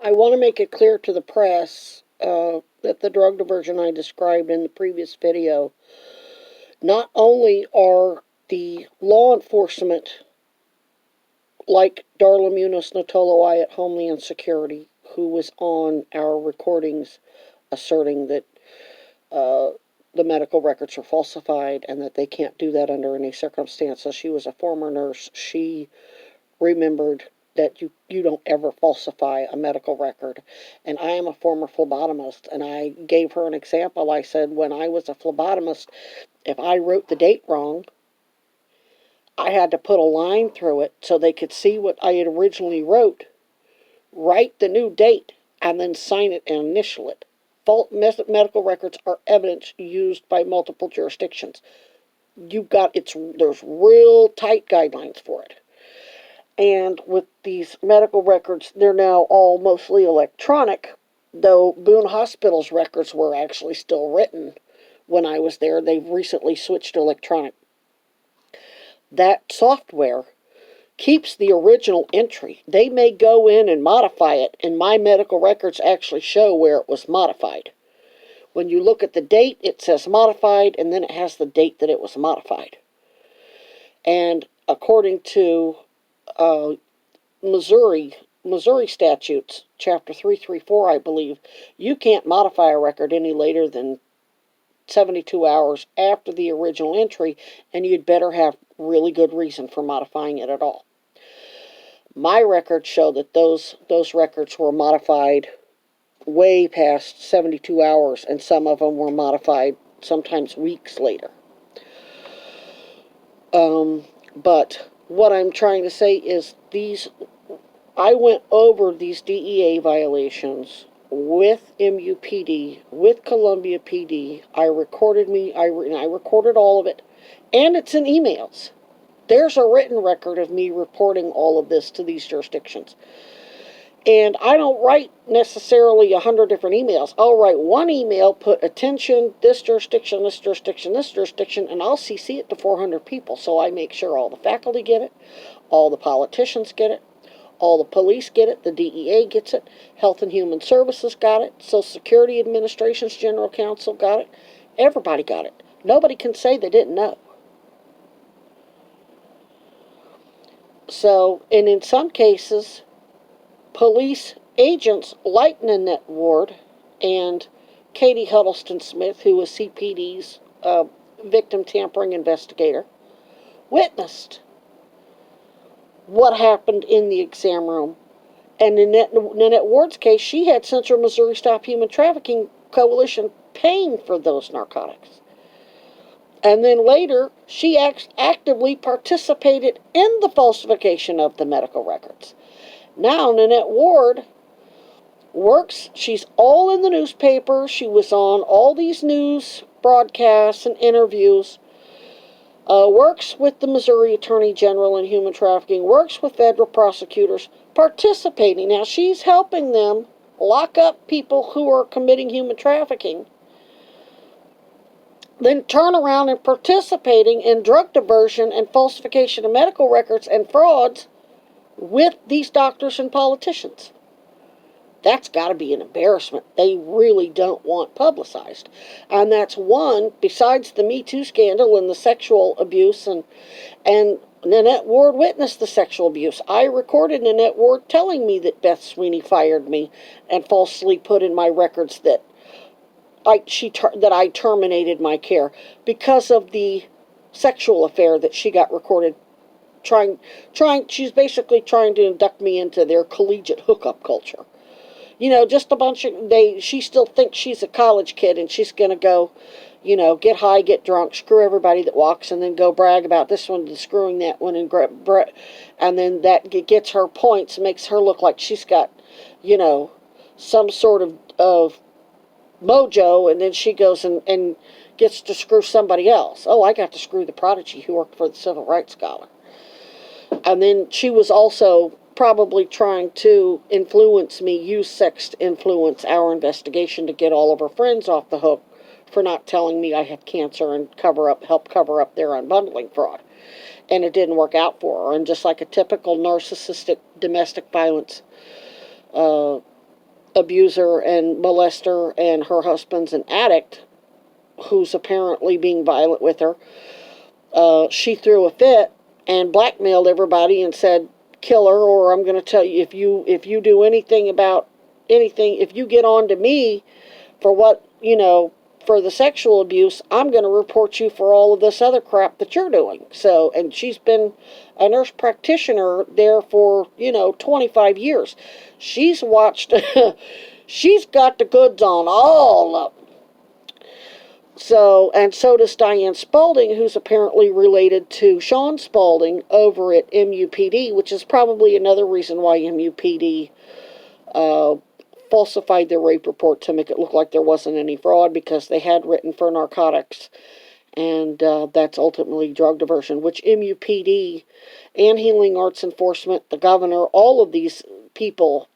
I want to make it clear to the press that the drug diversion I described in the previous video, not only are the law enforcement like Darla Munoz Natolowai at Homeland Security, who was on our recordings asserting that the medical records are falsified and that they can't do that under any circumstances. She was a former nurse. She remembered that you don't ever falsify a medical record. And I am a former phlebotomist, and I gave her an example. I said, when I was a phlebotomist, if I wrote the date wrong, I had to put a line through it so they could see what I had originally wrote, write the new date, and then sign it and initial it. Medical records are evidence used by multiple jurisdictions. There's real tight guidelines for it. And with these medical records, they're now all mostly electronic, though Boone Hospital's records were actually still written when I was there. They've recently switched to electronic. That software keeps the original entry. They may go in and modify it, and my medical records actually show where it was modified. When you look at the date, it says modified, and then it has the date that it was modified. And according to Missouri statutes, Chapter 334, I believe, you can't modify a record any later than 72 hours after the original entry, and you'd better have really good reason for modifying it at all. My records show that those records were modified way past 72 hours, and some of them were modified sometimes weeks later. But what I'm trying to say is I went over these DEA violations with MUPD, with Columbia PD. I recorded all of it, and it's in emails. There's a written record of me reporting all of this to these jurisdictions. And I don't write necessarily 100 different emails. I'll write one email, put attention, this jurisdiction, this jurisdiction, this jurisdiction, and I'll CC it to 400 people. So I make sure all the faculty get it, all the politicians get it, all the police get it, the DEA gets it, Health and Human Services got it, Social Security Administration's General Counsel got it, everybody got it. Nobody can say they didn't know. So, and in some cases, police agents like Nanette Ward and Katie Huddleston Smith, who was CPD's victim tampering investigator, witnessed what happened in the exam room. And in Nanette Ward's case, she had Central Missouri Stop Human Trafficking Coalition paying for those narcotics. And then later, she actively participated in the falsification of the medical records. Now, Nanette Ward works, she's all in the newspaper, she was on all these news broadcasts and interviews, works with the Missouri Attorney General in human trafficking, works with federal prosecutors, participating. Now, she's helping them lock up people who are committing human trafficking, then turn around and participating in drug diversion and falsification of medical records and frauds with these doctors and politicians. That's got to be an embarrassment. They really don't want publicized. And that's one, besides the Me Too scandal and the sexual abuse, and Nanette Ward witnessed the sexual abuse. I recorded Nanette Ward telling me that Beth Sweeney fired me and falsely put in my records that I terminated my care because of the sexual affair that she got recorded. She's basically trying to induct me into their collegiate hookup culture. You know, just a bunch of, she still thinks she's a college kid and she's going to go, you know, get high, get drunk, screw everybody that walks, and then go brag about this one and screwing that one, and then that gets her points, makes her look like she's got, you know, some sort of mojo, and then she goes and gets to screw somebody else. Oh, I got to screw the prodigy who worked for the Civil Rights Scholar. And then she was also probably trying to influence me, use sex to influence our investigation to get all of her friends off the hook for not telling me I had cancer and help cover up their unbundling fraud. And it didn't work out for her. And just like a typical narcissistic domestic violence abuser and molester, and her husband's an addict who's apparently being violent with her. She threw a fit and blackmailed everybody and said, kill her, or I'm going to tell you, if you do anything about anything, if you get on to me for what, for the sexual abuse, I'm going to report you for all of this other crap that you're doing. So, and she's been a nurse practitioner there for, 25 years. She's watched, she's got the goods on all of them. So, and so does Diane Spalding, who's apparently related to Sean Spalding over at MUPD, which is probably another reason why MUPD falsified their rape report to make it look like there wasn't any fraud, because they had written for narcotics, and that's ultimately drug diversion, which MUPD and Healing Arts Enforcement, the governor, all of these people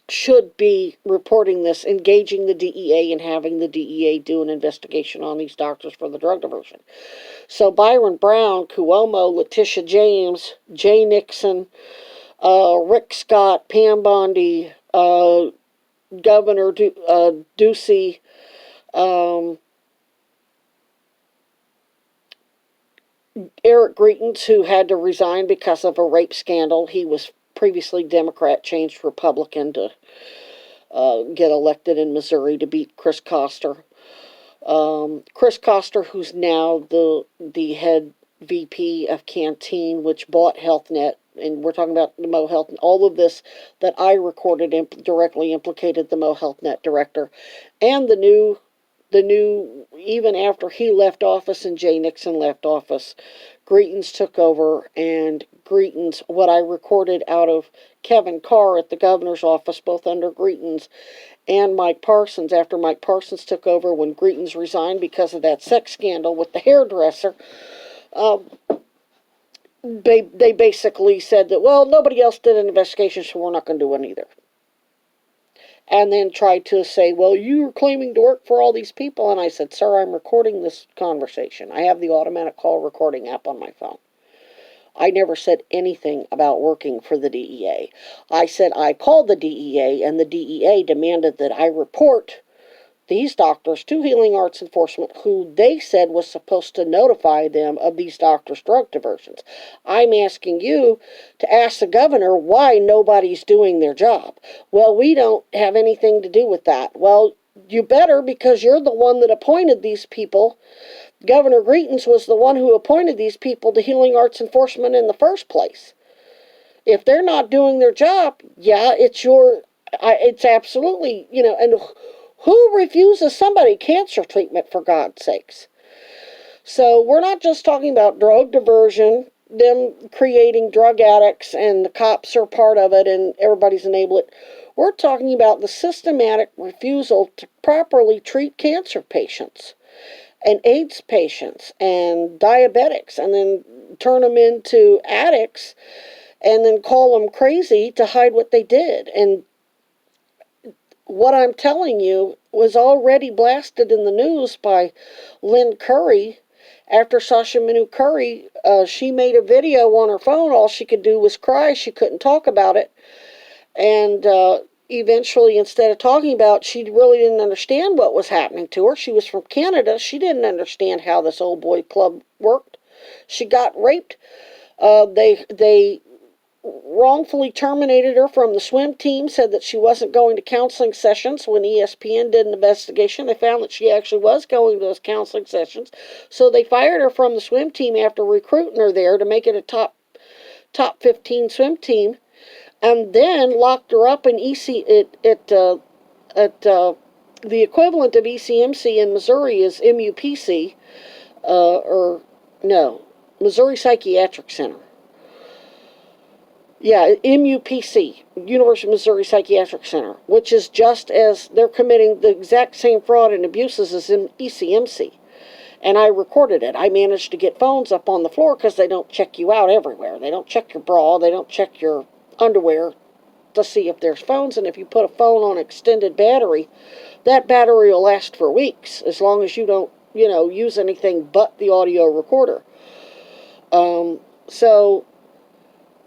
should be reporting this, engaging the DEA, and having the DEA do an investigation on these doctors for the drug diversion. So Byron Brown, Cuomo, Letitia James, Jay Nixon, Rick Scott, Pam Bondi, Governor Ducey, Eric Greitens, who had to resign because of a rape scandal. He was previously Democrat, changed Republican to get elected in Missouri to beat Chris Koster. Chris Koster, who's now the head VP of Canteen, which bought HealthNet, and we're talking about the Mo Health, and all of this that I recorded directly implicated the Mo HealthNet director, and the new, even after he left office and Jay Nixon left office, Greitens took over, and Greitens, what I recorded out of Kevin Carr at the governor's office, both under Greitens and Mike Parsons, after Mike Parsons took over when Greitens resigned because of that sex scandal with the hairdresser, they basically said that, well, nobody else did an investigation, so we're not going to do one either. And then tried to say, well, you're claiming to work for all these people. And I said, sir, I'm recording this conversation. I have the automatic call recording app on my phone. I never said anything about working for the DEA. I said I called the DEA, and the DEA demanded that I report these doctors to Healing Arts Enforcement, who they said was supposed to notify them of these doctors' drug diversions. I'm asking you to ask the governor why nobody's doing their job. Well, we don't have anything to do with that. Well, you better, because you're the one that appointed these people. Governor Greitens was the one who appointed these people to Healing Arts Enforcement in the first place. If they're not doing their job, yeah, it's absolutely, and who refuses somebody cancer treatment, for God's sakes? So we're not just talking about drug diversion, them creating drug addicts, and the cops are part of it, and everybody's enabled it. We're talking about the systematic refusal to properly treat cancer patients and AIDS patients and diabetics, and then turn them into addicts, and then call them crazy to hide what they did. And what I'm telling you was already blasted in the news by Lynn Curry. After Sasha Minu Curry, she made a video on her phone. All she could do was cry. She couldn't talk about it. And eventually, instead of talking about it, she really didn't understand what was happening to her. She was from Canada. She didn't understand how this old boy club worked. She got raped. They wrongfully terminated her from the swim team, said that she wasn't going to counseling sessions. When ESPN did an investigation, they found that she actually was going to those counseling sessions. So they fired her from the swim team after recruiting her there to make it a top 15 swim team, and then locked her up in the equivalent of ECMC in Missouri is MUPC, Missouri Psychiatric Center. Yeah, MUPC, University of Missouri Psychiatric Center, which is just as they're committing the exact same fraud and abuses as in ECMC. And I recorded it. I managed to get phones up on the floor because they don't check you out everywhere. They don't check your bra. They don't check your underwear to see if there's phones. And if you put a phone on extended battery, that battery will last for weeks as long as you don't, use anything but the audio recorder. So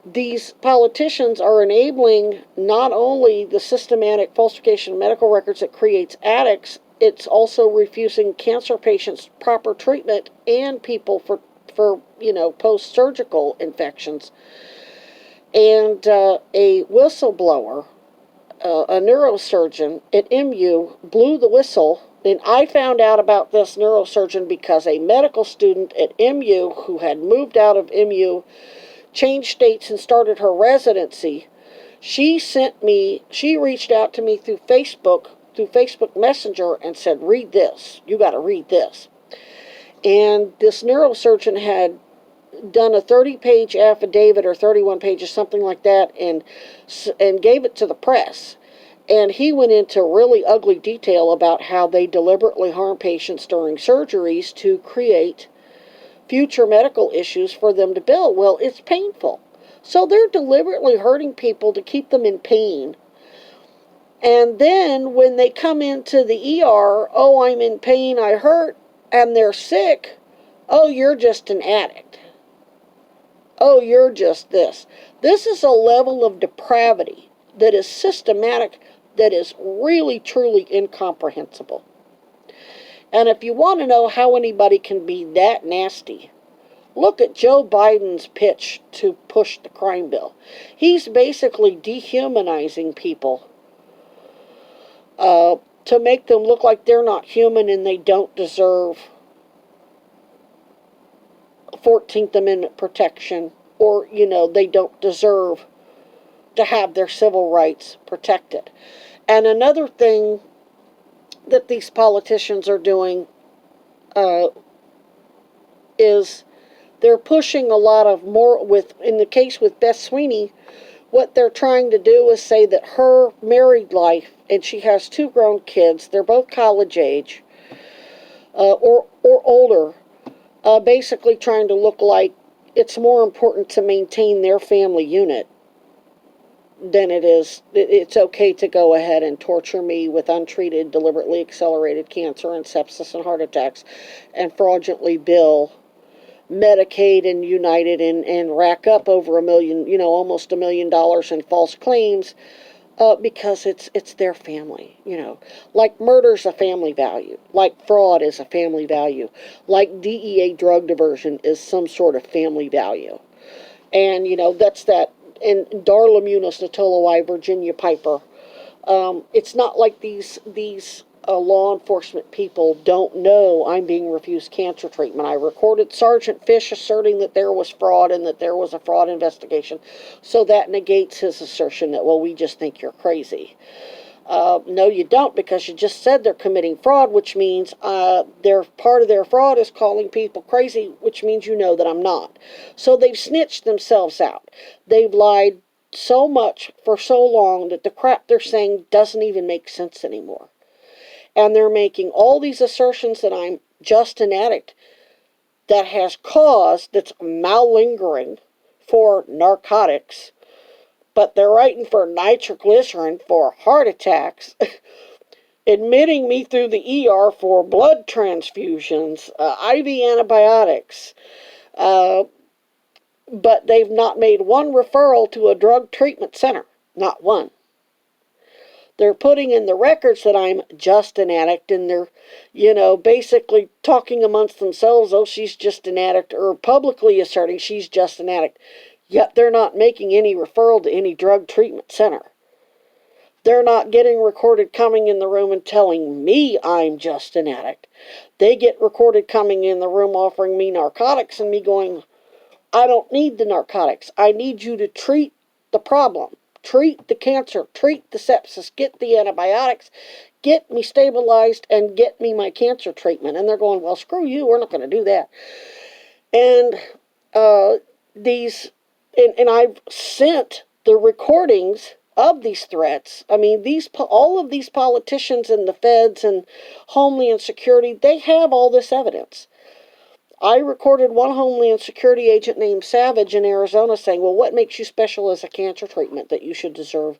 these politicians are enabling not only the systematic falsification of medical records that creates addicts, it's also refusing cancer patients proper treatment and people for post-surgical infections. And a whistleblower, a neurosurgeon at MU, blew the whistle. And I found out about this neurosurgeon because a medical student at MU who had moved out of MU, changed states, and started her residency, she reached out to me through Facebook Messenger and said, read this. You got to read this. And this neurosurgeon had done a 30-page affidavit, or 31 pages, something like that, and gave it to the press. And he went into really ugly detail about how they deliberately harm patients during surgeries to create future medical issues for them to bill. Well, it's painful. So they're deliberately hurting people to keep them in pain. And then when they come into the ER, oh, I'm in pain, I hurt, and they're sick, oh, you're just an addict. Oh, you're just this. This is a level of depravity that is systematic, that is really, truly incomprehensible. And if you want to know how anybody can be that nasty, look at Joe Biden's pitch to push the crime bill. He's basically dehumanizing people to make them look like they're not human and they don't deserve 14th Amendment protection, or, they don't deserve to have their civil rights protected. And another thing that these politicians are doing is they're pushing a lot of more in the case with Beth Sweeney, what they're trying to do is say that her married life, and she has 2 grown kids, they're both college age, or older, basically trying to look like it's more important to maintain their family unit than it's okay to go ahead and torture me with untreated, deliberately accelerated cancer and sepsis and heart attacks, and fraudulently bill Medicaid and United and rack up over almost $1 million in false claims, because it's their family, Like murder's a family value, like fraud is a family value, like DEA drug diversion is some sort of family value. And, that's that. And Darla Munoz, Natolawai, Virginia Piper. It's not like these law enforcement people don't know I'm being refused cancer treatment. I recorded Sergeant Fish asserting that there was fraud and that there was a fraud investigation. So that negates his assertion that, well, we just think you're crazy. No, you don't, because you just said they're committing fraud, which means part of their fraud is calling people crazy, which means you know that I'm not. So they've snitched themselves out. They've lied so much for so long that the crap they're saying doesn't even make sense anymore. And they're making all these assertions that I'm just an addict that has caused, that's malingering for narcotics, but they're writing for nitroglycerin for heart attacks, admitting me through the ER for blood transfusions, IV antibiotics, but they've not made one referral to a drug treatment center, not one. They're putting in the records that I'm just an addict, and they're, basically talking amongst themselves, oh, she's just an addict, or publicly asserting she's just an addict. Yet they're not making any referral to any drug treatment center. They're not getting recorded coming in the room and telling me I'm just an addict. They get recorded coming in the room offering me narcotics and me going, I don't need the narcotics. I need you to treat the problem. Treat the cancer. Treat the sepsis. Get the antibiotics. Get me stabilized and get me my cancer treatment. And they're going, well, screw you. We're not going to do that. And And I've sent the recordings of these threats. I mean, all of these politicians and the feds and Homeland Security, they have all this evidence. I recorded one Homeland Security agent named Savage in Arizona saying, well, what makes you special as a cancer treatment that you should deserve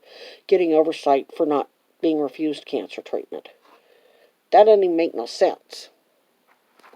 getting oversight for not being refused cancer treatment? That doesn't even make no sense.